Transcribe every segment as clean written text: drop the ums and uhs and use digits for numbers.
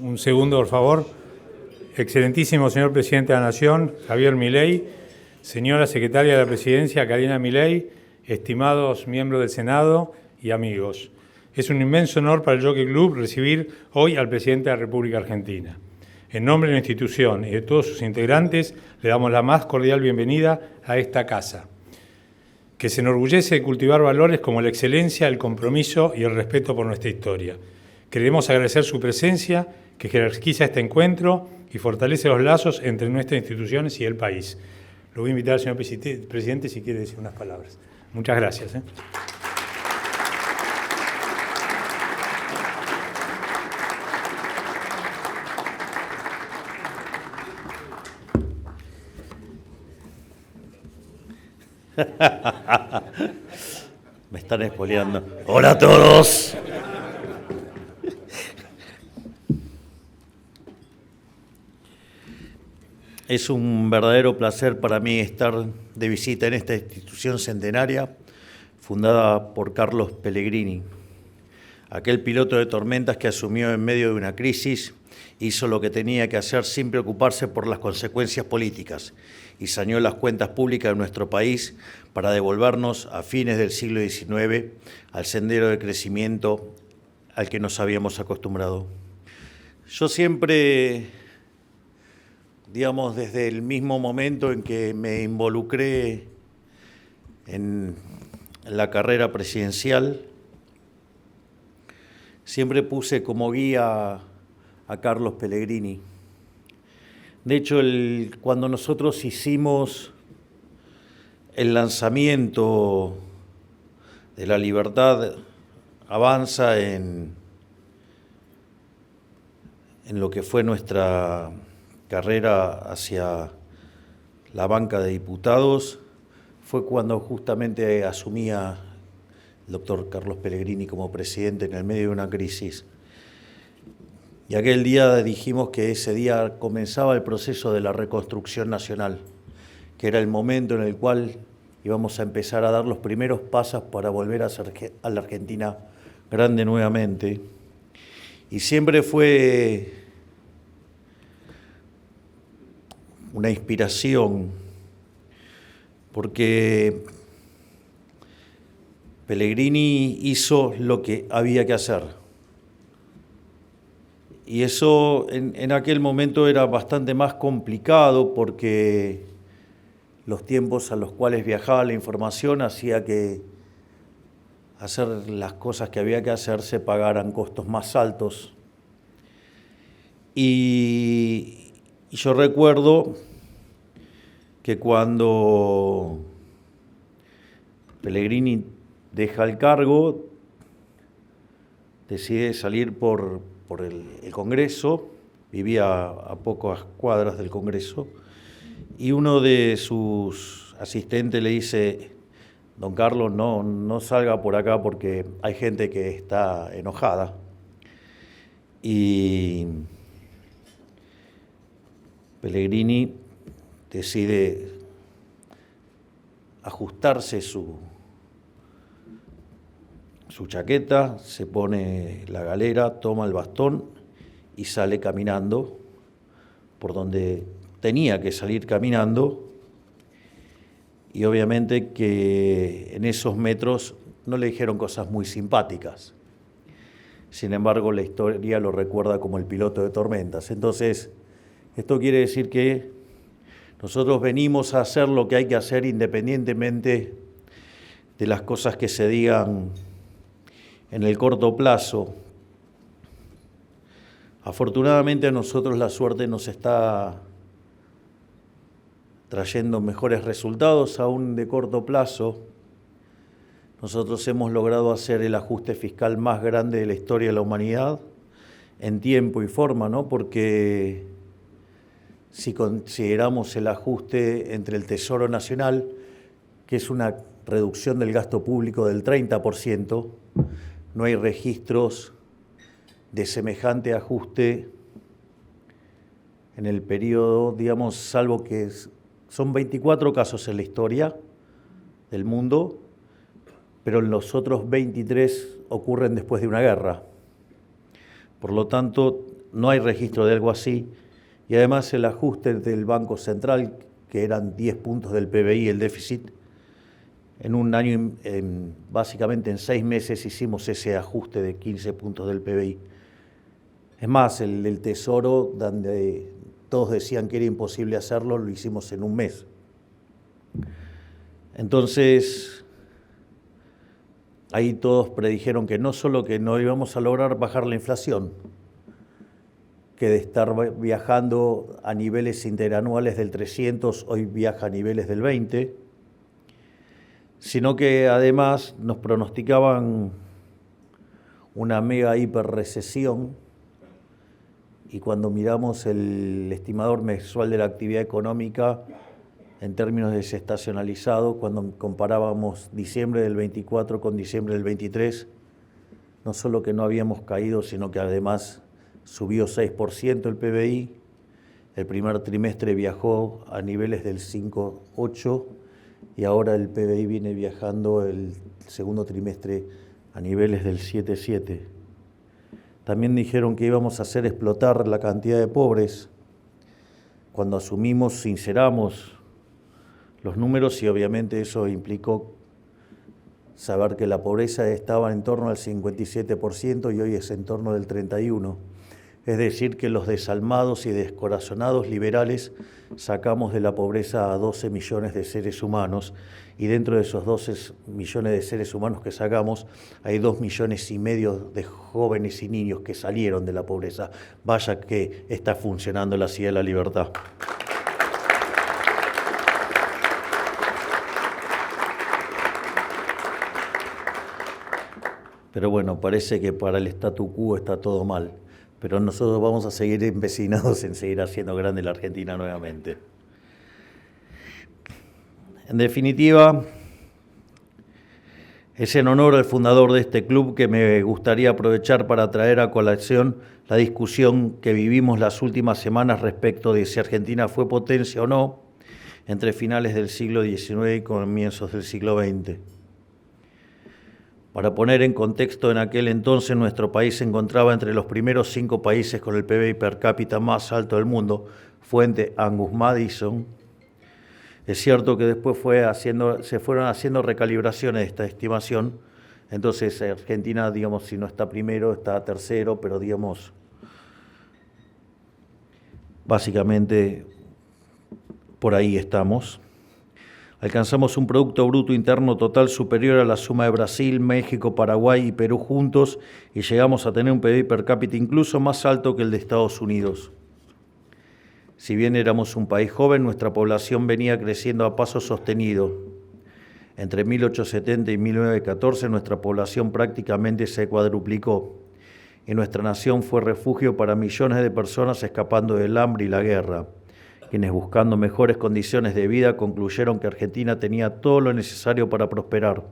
Un segundo, por favor. Excelentísimo señor Presidente de la Nación, Javier Milei, señora Secretaria de la Presidencia, Karina Milei, estimados miembros del Senado y amigos. Es un inmenso honor para el Jockey Club recibir hoy al Presidente de la República Argentina. En nombre de la institución y de todos sus integrantes, le damos la más cordial bienvenida a esta casa, que se enorgullece de cultivar valores como la excelencia, el compromiso y el respeto por nuestra historia. Queremos agradecer su presencia, que jerarquiza este encuentro y fortalece los lazos entre nuestras instituciones y el país. Lo voy a invitar al señor Presidente si quiere decir unas palabras. Muchas gracias. Me están espoleando. ¡Hola a todos! Es un verdadero placer para mí estar de visita en esta institución centenaria fundada por Carlos Pellegrini, aquel piloto de tormentas que asumió en medio de una crisis, hizo lo que tenía que hacer sin preocuparse por las consecuencias políticas y saneó las cuentas públicas de nuestro país para devolvernos a fines del siglo XIX al sendero de crecimiento al que nos habíamos acostumbrado. Yo siempre, digamos, desde el mismo momento en que me involucré en la carrera presidencial, siempre puse como guía a Carlos Pellegrini. De hecho, cuando nosotros hicimos el lanzamiento de La Libertad Avanza en lo que fue nuestra carrera hacia la banca de diputados, fue cuando justamente asumía el doctor Carlos Pellegrini como presidente en el medio de una crisis. Y aquel día dijimos que ese día comenzaba el proceso de la reconstrucción nacional, que era el momento en el cual íbamos a empezar a dar los primeros pasos para volver a ser a la Argentina grande nuevamente. Y siempre fue una inspiración, porque Pellegrini hizo lo que había que hacer. Y eso en aquel momento era bastante más complicado porque los tiempos a los cuales viajaba la información hacía que hacer las cosas que había que hacer se pagaran costos más altos. Y yo recuerdo que cuando Pellegrini deja el cargo, decide salir por el Congreso, vivía a pocas cuadras del Congreso, y uno de sus asistentes le dice: don Carlos, no salga por acá porque hay gente que está enojada. Y Pellegrini decide ajustarse su chaqueta, se pone la galera, toma el bastón y sale caminando por donde tenía que salir caminando. Y obviamente que en esos metros no le dijeron cosas muy simpáticas. Sin embargo, la historia lo recuerda como el piloto de tormentas. Entonces, esto quiere decir que nosotros venimos a hacer lo que hay que hacer independientemente de las cosas que se digan en el corto plazo. Afortunadamente a nosotros la suerte nos está trayendo mejores resultados, aún de corto plazo. Nosotros hemos logrado hacer el ajuste fiscal más grande de la historia de la humanidad en tiempo y forma, ¿no? Porque si consideramos el ajuste entre el Tesoro Nacional, que es una reducción del gasto público del 30%, no hay registros de semejante ajuste en el periodo, digamos, salvo que son 24 casos en la historia del mundo, pero los otros 23 ocurren después de una guerra. Por lo tanto, no hay registro de algo así, y además el ajuste del Banco Central, que eran 10 puntos del PBI el déficit, en un año, básicamente en 6 meses hicimos ese ajuste de 15 puntos del PBI. Es más, el del Tesoro, donde todos decían que era imposible hacerlo, lo hicimos en un mes. Entonces, ahí todos predijeron que no solo que no íbamos a lograr bajar la inflación, que de estar viajando a niveles interanuales del 300, hoy viaja a niveles del 20, sino que además nos pronosticaban una mega hiperrecesión, y cuando miramos el estimador mensual de la actividad económica en términos desestacionalizados, cuando comparábamos diciembre del 24 con diciembre del 23, no solo que no habíamos caído, sino que además subió 6% el PBI, el primer trimestre viajó a niveles del 5,8 y ahora el PBI viene viajando el segundo trimestre a niveles del 7,7. También dijeron que íbamos a hacer explotar la cantidad de pobres. Cuando asumimos, sinceramos los números y obviamente eso implicó saber que la pobreza estaba en torno al 57% y hoy es en torno del 31%. Es decir, que los desalmados y descorazonados liberales sacamos de la pobreza a 12 millones de seres humanos y dentro de esos 12 millones de seres humanos que sacamos hay 2,5 millones de jóvenes y niños que salieron de la pobreza. Vaya que está funcionando la Ciudad de la Libertad. Pero bueno, parece que para el statu quo está todo mal. Pero nosotros vamos a seguir empecinados en seguir haciendo grande la Argentina nuevamente. En definitiva, es en honor al fundador de este club que me gustaría aprovechar para traer a colación la discusión que vivimos las últimas semanas respecto de si Argentina fue potencia o no entre finales del siglo XIX y comienzos del siglo XX. Para poner en contexto, en aquel entonces nuestro país se encontraba entre los primeros 5 países con el PBI per cápita más alto del mundo, fuente Angus Madison. Es cierto que después se fueron haciendo recalibraciones de esta estimación, entonces Argentina, digamos, si no está primero, está tercero, pero digamos, básicamente por ahí estamos. Alcanzamos un Producto Bruto Interno Total superior a la suma de Brasil, México, Paraguay y Perú juntos y llegamos a tener un PBI per cápita incluso más alto que el de Estados Unidos. Si bien éramos un país joven, nuestra población venía creciendo a paso sostenido. Entre 1870 y 1914 nuestra población prácticamente se cuadruplicó y nuestra nación fue refugio para millones de personas escapando del hambre y la guerra, quienes buscando mejores condiciones de vida concluyeron que Argentina tenía todo lo necesario para prosperar.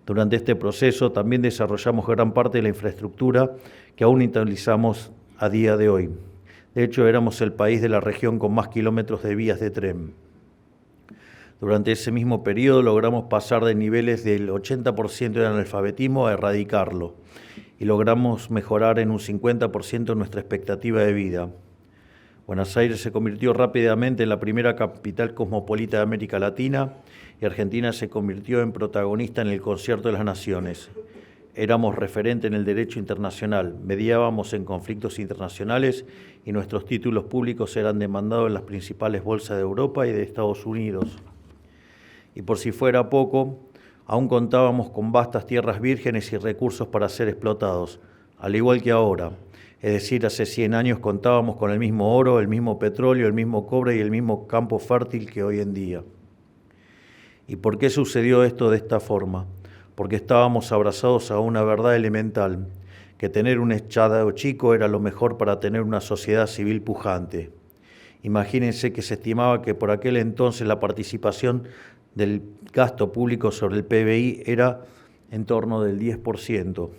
Durante este proceso también desarrollamos gran parte de la infraestructura que aún utilizamos a día de hoy. De hecho, éramos el país de la región con más kilómetros de vías de tren. Durante ese mismo periodo logramos pasar de niveles del 80% de analfabetismo a erradicarlo y logramos mejorar en un 50% nuestra expectativa de vida. Buenos Aires se convirtió rápidamente en la primera capital cosmopolita de América Latina y Argentina se convirtió en protagonista en el Concierto de las Naciones. Éramos referente en el derecho internacional, mediábamos en conflictos internacionales y nuestros títulos públicos eran demandados en las principales bolsas de Europa y de Estados Unidos. Y por si fuera poco, aún contábamos con vastas tierras vírgenes y recursos para ser explotados, al igual que ahora. Es decir, hace 100 años contábamos con el mismo oro, el mismo petróleo, el mismo cobre y el mismo campo fértil que hoy en día. ¿Y por qué sucedió esto de esta forma? Porque estábamos abrazados a una verdad elemental, que tener un Estado chico era lo mejor para tener una sociedad civil pujante. Imagínense que se estimaba que por aquel entonces la participación del gasto público sobre el PBI era en torno del 10%.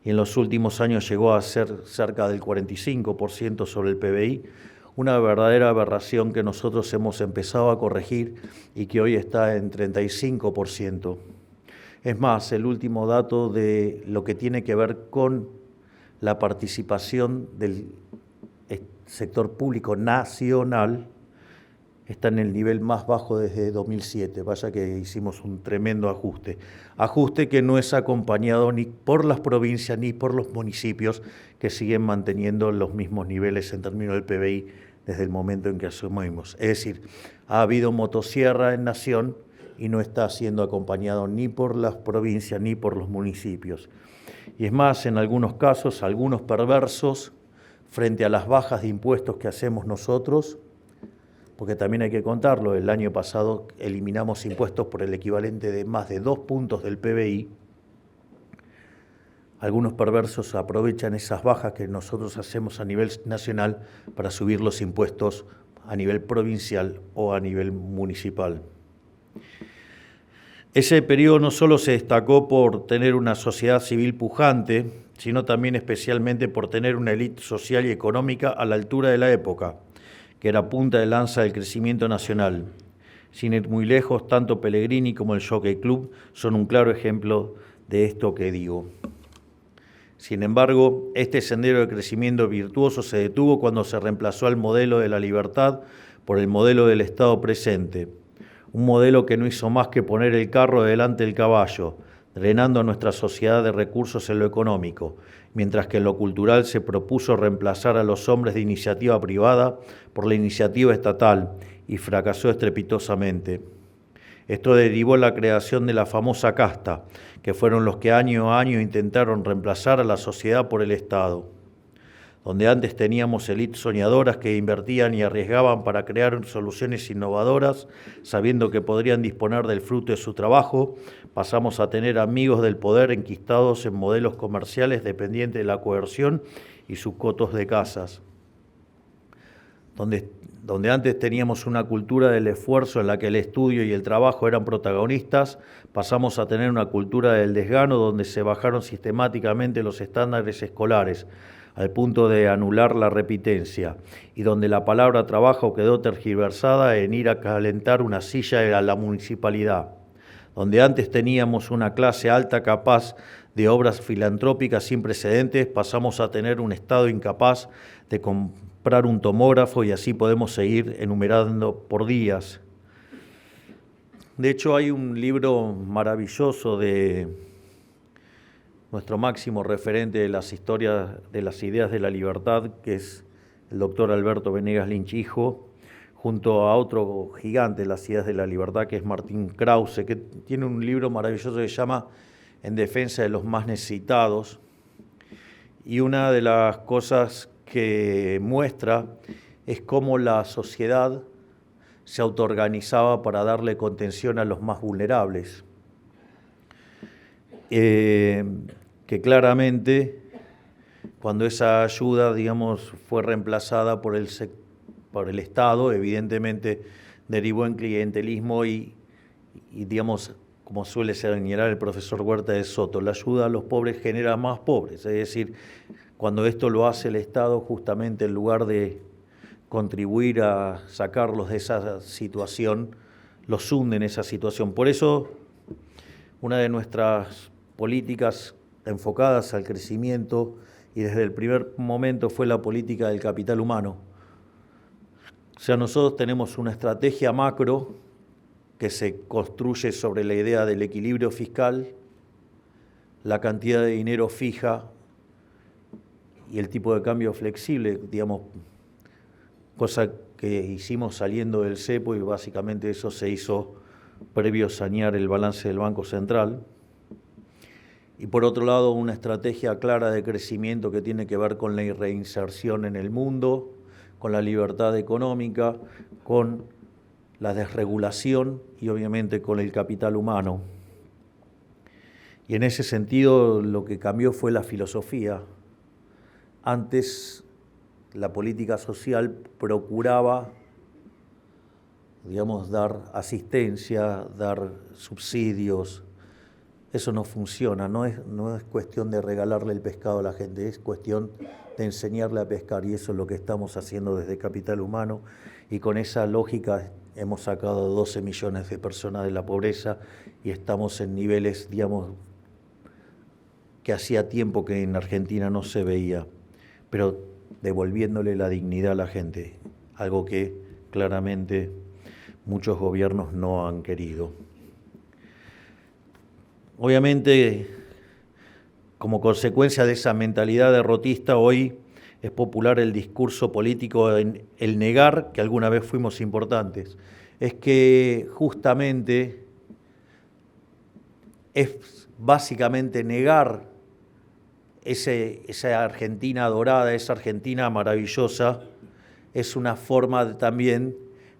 Y en los últimos años llegó a ser cerca del 45% sobre el PBI, una verdadera aberración que nosotros hemos empezado a corregir y que hoy está en 35%. Es más, el último dato de lo que tiene que ver con la participación del sector público nacional está en el nivel más bajo desde 2007. Vaya que hicimos un tremendo ajuste. Ajuste que no es acompañado ni por las provincias ni por los municipios, que siguen manteniendo los mismos niveles en términos del PBI desde el momento en que asumimos. Es decir, ha habido motosierra en Nación y no está siendo acompañado ni por las provincias ni por los municipios. Y es más, en algunos casos, algunos perversos, frente a las bajas de impuestos que hacemos nosotros, porque también hay que contarlo, el año pasado eliminamos impuestos por el equivalente de más de 2 puntos del PBI, algunos perversos aprovechan esas bajas que nosotros hacemos a nivel nacional para subir los impuestos a nivel provincial o a nivel municipal. Ese periodo no solo se destacó por tener una sociedad civil pujante, sino también especialmente por tener una élite social y económica a la altura de la época, que era punta de lanza del crecimiento nacional. Sin ir muy lejos, tanto Pellegrini como el Jockey Club son un claro ejemplo de esto que digo. Sin embargo, este sendero de crecimiento virtuoso se detuvo cuando se reemplazó al modelo de la libertad por el modelo del Estado presente, un modelo que no hizo más que poner el carro delante del caballo, drenando a nuestra sociedad de recursos en lo económico, mientras que en lo cultural se propuso reemplazar a los hombres de iniciativa privada por la iniciativa estatal y fracasó estrepitosamente. Esto derivó en la creación de la famosa casta, que fueron los que año a año intentaron reemplazar a la sociedad por el Estado. Donde antes teníamos élites soñadoras que invertían y arriesgaban para crear soluciones innovadoras, sabiendo que podrían disponer del fruto de su trabajo, pasamos a tener amigos del poder enquistados en modelos comerciales dependientes de la coerción y sus cotos de casas. Donde antes teníamos una cultura del esfuerzo en la que el estudio y el trabajo eran protagonistas, pasamos a tener una cultura del desgano donde se bajaron sistemáticamente los estándares escolares, al punto de anular la repitencia, y donde la palabra trabajo quedó tergiversada en ir a calentar una silla a la municipalidad. Donde antes teníamos una clase alta capaz de obras filantrópicas sin precedentes, pasamos a tener un Estado incapaz de comprar un tomógrafo y así podemos seguir enumerando por días. De hecho, hay un libro maravilloso de nuestro máximo referente de las historias de las ideas de la libertad, que es el doctor Alberto Venegas Lynch hijo, junto a otro gigante de las ideas de la libertad, que es Martín Krause, que tiene un libro maravilloso que se llama En defensa de los más necesitados. Y una de las cosas que muestra es cómo la sociedad se autoorganizaba para darle contención a los más vulnerables. Que claramente, cuando esa ayuda, digamos, fue reemplazada por el Estado, evidentemente derivó en clientelismo y digamos, como suele señalar el profesor Huerta de Soto, la ayuda a los pobres genera más pobres. Es decir, cuando esto lo hace el Estado, justamente en lugar de contribuir a sacarlos de esa situación, los hunde en esa situación. Por eso, una de nuestras políticas enfocadas al crecimiento y desde el primer momento fue la política del capital humano. O sea, nosotros tenemos una estrategia macro que se construye sobre la idea del equilibrio fiscal, la cantidad de dinero fija y el tipo de cambio flexible, digamos, cosa que hicimos saliendo del cepo y básicamente eso se hizo previo a sanear el balance del Banco Central. Y por otro lado, una estrategia clara de crecimiento que tiene que ver con la reinserción en el mundo, con la libertad económica, con la desregulación y obviamente con el capital humano. Y en ese sentido lo que cambió fue la filosofía. Antes la política social procuraba, digamos, dar asistencia, dar subsidios. Eso no funciona, no es cuestión de regalarle el pescado a la gente, es cuestión de enseñarle a pescar y eso es lo que estamos haciendo desde Capital Humano y con esa lógica hemos sacado 12 millones de personas de la pobreza y estamos en niveles, digamos, que hacía tiempo que en Argentina no se veía, pero devolviéndole la dignidad a la gente, algo que claramente muchos gobiernos no han querido. Obviamente, como consecuencia de esa mentalidad derrotista, hoy es popular el discurso político en el negar que alguna vez fuimos importantes. Es que justamente es básicamente negar esa Argentina dorada, esa Argentina maravillosa, es una forma también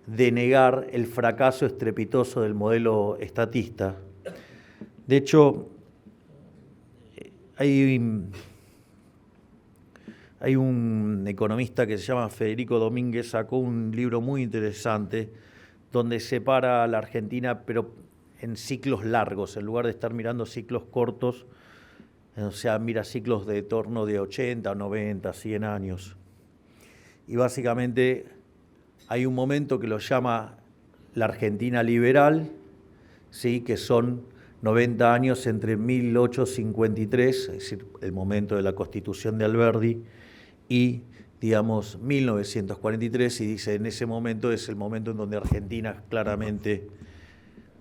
de negar el fracaso estrepitoso del modelo estatista. De hecho, hay un economista que se llama Federico Domínguez, sacó un libro muy interesante donde separa a la Argentina, pero en ciclos largos, en lugar de estar mirando ciclos cortos, o sea, mira ciclos de torno de 80, 90, 100 años. Y básicamente hay un momento que lo llama la Argentina liberal, ¿sí?, que son 90 años entre 1853, es decir, el momento de la Constitución de Alberdi, y, digamos, 1943, y dice, en ese momento es el momento en donde Argentina claramente,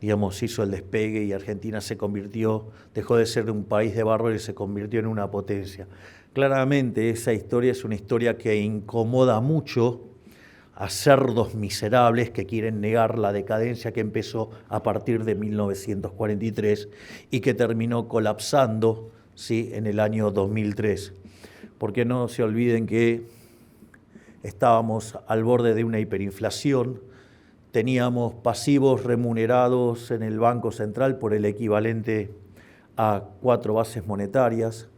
digamos, hizo el despegue y Argentina se convirtió, dejó de ser un país de bárbaros y se convirtió en una potencia. Claramente esa historia es una historia que incomoda mucho a cerdos miserables que quieren negar la decadencia que empezó a partir de 1943 y que terminó colapsando, ¿sí?, en el año 2003. Porque no se olviden que estábamos al borde de una hiperinflación, teníamos pasivos remunerados en el Banco Central por el equivalente a 4 bases monetarias,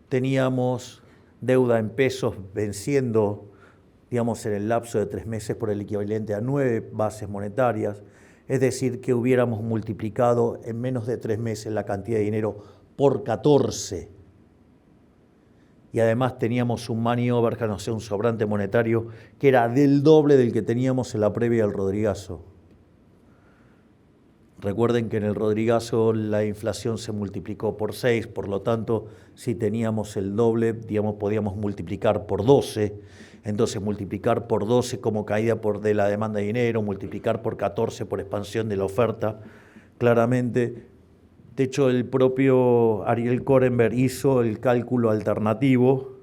teníamos deuda en pesos venciendo, digamos, en el lapso de 3 meses por el equivalente a 9 bases monetarias, es decir, que hubiéramos multiplicado en menos de 3 meses la cantidad de dinero por 14. Y además teníamos un money overhang, o sea, un sobrante monetario, que era del doble del que teníamos en la previa del Rodrigazo. Recuerden que en el Rodrigazo la inflación se multiplicó por 6, por lo tanto, si teníamos el doble, digamos, podíamos multiplicar por 12. Entonces, multiplicar por 12 como caída de la demanda de dinero, multiplicar por 14 por expansión de la oferta, claramente. De hecho, el propio Ariel Korenberg hizo el cálculo alternativo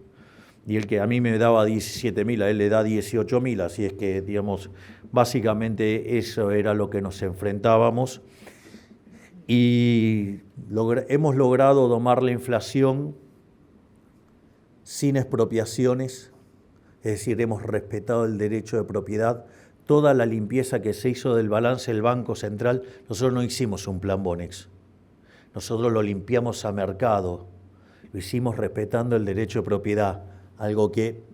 y el que a mí me daba 17.000, a él le da 18.000, así es que, digamos, básicamente eso era lo que nos enfrentábamos. Y hemos logrado domar la inflación sin expropiaciones, es decir, hemos respetado el derecho de propiedad. Toda la limpieza que se hizo del balance del Banco Central, nosotros no hicimos un plan Bonex. Nosotros lo limpiamos a mercado, lo hicimos respetando el derecho de propiedad, algo que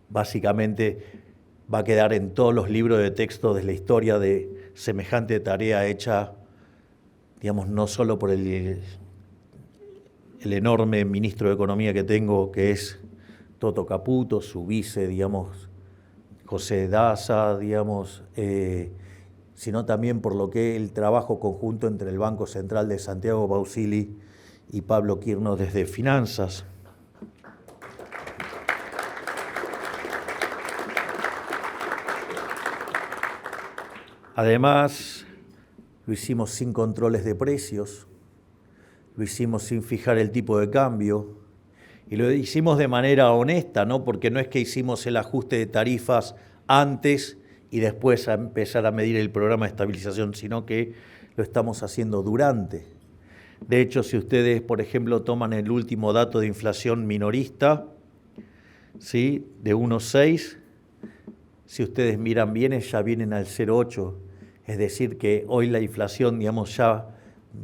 básicamente va a quedar en todos los libros de texto de la historia de semejante tarea hecha, digamos, no solo por el enorme ministro de Economía que tengo, que es Toto Caputo, su vice, digamos, José Daza, digamos, sino también por lo que el trabajo conjunto entre el Banco Central de Santiago Bausili y Pablo Quirno desde Finanzas. Además, lo hicimos sin controles de precios, lo hicimos sin fijar el tipo de cambio y lo hicimos de manera honesta, ¿no? Porque no es que hicimos el ajuste de tarifas antes y después a empezar a medir el programa de estabilización, sino que lo estamos haciendo durante. De hecho, si ustedes, por ejemplo, toman el último dato de inflación minorista, ¿sí?, de 1,6, si ustedes miran bien, ya vienen al 0,8. Es decir, que hoy la inflación, digamos, ya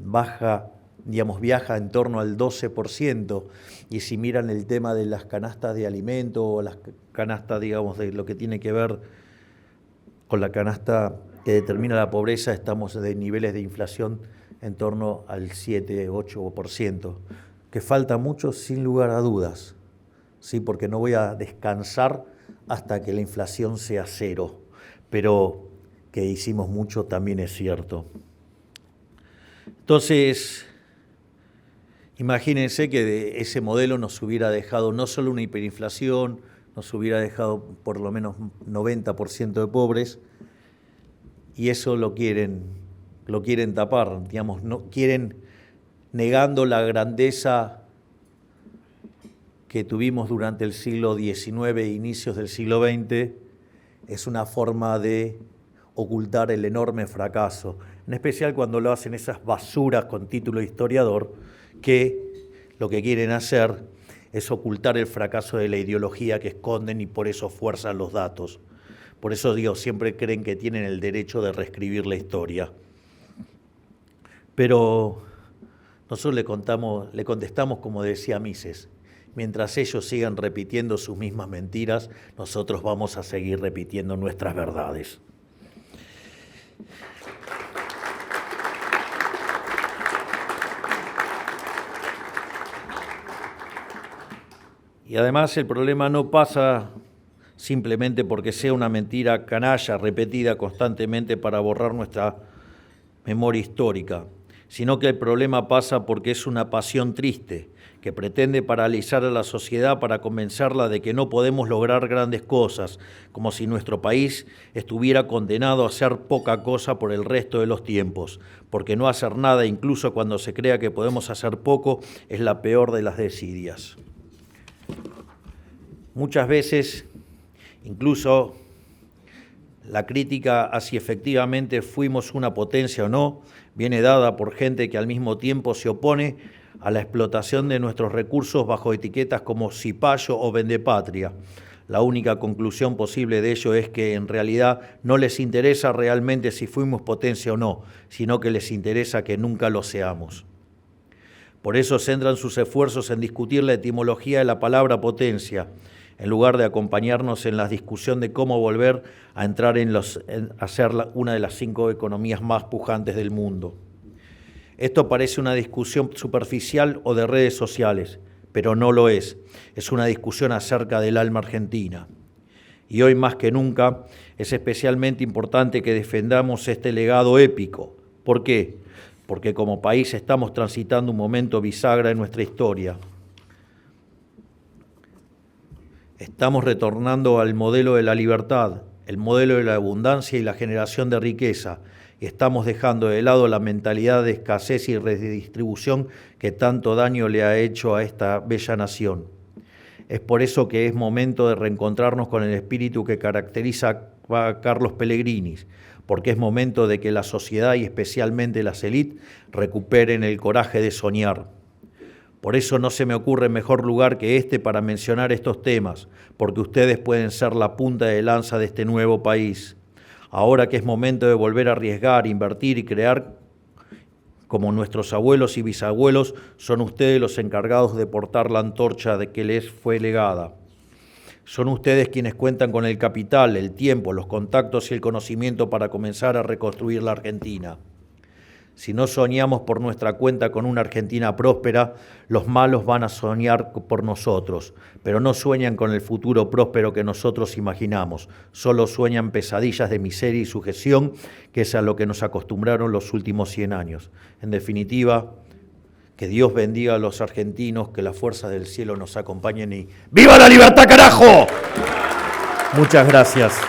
baja, digamos, viaja en torno al 12%. Y si miran el tema de las canastas de alimento o las canastas, digamos, de lo que tiene que ver con la canasta que determina la pobreza, estamos de niveles de inflación en torno al 7-8%, que falta mucho sin lugar a dudas, ¿sí? Porque no voy a descansar hasta que la inflación sea 0, pero que hicimos mucho también es cierto. Entonces, Imagínense que ese modelo nos hubiera dejado no solo una hiperinflación, nos hubiera dejado por lo menos 90% de pobres, y eso lo quieren tapar, digamos, no quieren, negando la grandeza que tuvimos durante el siglo XIX e inicios del siglo XX, es una forma de ocultar el enorme fracaso, en especial cuando lo hacen esas basuras con título de historiador, que lo que quieren hacer es ocultar el fracaso de la ideología que esconden y por eso fuerzan los datos. Por eso digo, siempre creen que tienen el derecho de reescribir la historia. Pero nosotros le contestamos como decía Mises: mientras ellos sigan repitiendo sus mismas mentiras, nosotros vamos a seguir repitiendo nuestras verdades. Y además el problema no pasa simplemente porque sea una mentira canalla repetida constantemente para borrar nuestra memoria histórica, sino que el problema pasa porque es una pasión triste que pretende paralizar a la sociedad para convencerla de que no podemos lograr grandes cosas, como si nuestro país estuviera condenado a hacer poca cosa por el resto de los tiempos, porque no hacer nada, incluso cuando se crea que podemos hacer poco, es la peor de las desidias. Muchas veces, incluso la crítica a si efectivamente fuimos una potencia o no, viene dada por gente que al mismo tiempo se opone a la explotación de nuestros recursos bajo etiquetas como cipayo o vendepatria. La única conclusión posible de ello es que en realidad no les interesa realmente si fuimos potencia o no, sino que les interesa que nunca lo seamos. Por eso centran sus esfuerzos en discutir la etimología de la palabra potencia, en lugar de acompañarnos en la discusión de cómo volver a entrar en ser una de las 5 economías más pujantes del mundo. Esto parece una discusión superficial o de redes sociales, pero no lo es. Es una discusión acerca del alma argentina. Y hoy más que nunca es especialmente importante que defendamos este legado épico. ¿Por qué? Porque como país estamos transitando un momento bisagra en nuestra historia. Estamos retornando al modelo de la libertad, el modelo de la abundancia y la generación de riqueza, y estamos dejando de lado la mentalidad de escasez y redistribución que tanto daño le ha hecho a esta bella nación. Es por eso que es momento de reencontrarnos con el espíritu que caracteriza a Carlos Pellegrini, porque es momento de que la sociedad y especialmente las élites recuperen el coraje de soñar. Por eso no se me ocurre mejor lugar que este para mencionar estos temas, porque ustedes pueden ser la punta de lanza de este nuevo país. Ahora que es momento de volver a arriesgar, invertir y crear, como nuestros abuelos y bisabuelos, son ustedes los encargados de portar la antorcha de que les fue legada. Son ustedes quienes cuentan con el capital, el tiempo, los contactos y el conocimiento para comenzar a reconstruir la Argentina. Si no soñamos por nuestra cuenta con una Argentina próspera, los malos van a soñar por nosotros, pero no sueñan con el futuro próspero que nosotros imaginamos, solo sueñan pesadillas de miseria y sujeción, que es a lo que nos acostumbraron los últimos 100 años. En definitiva, que Dios bendiga a los argentinos, que las fuerzas del cielo nos acompañen y ¡viva la libertad, carajo! Muchas gracias.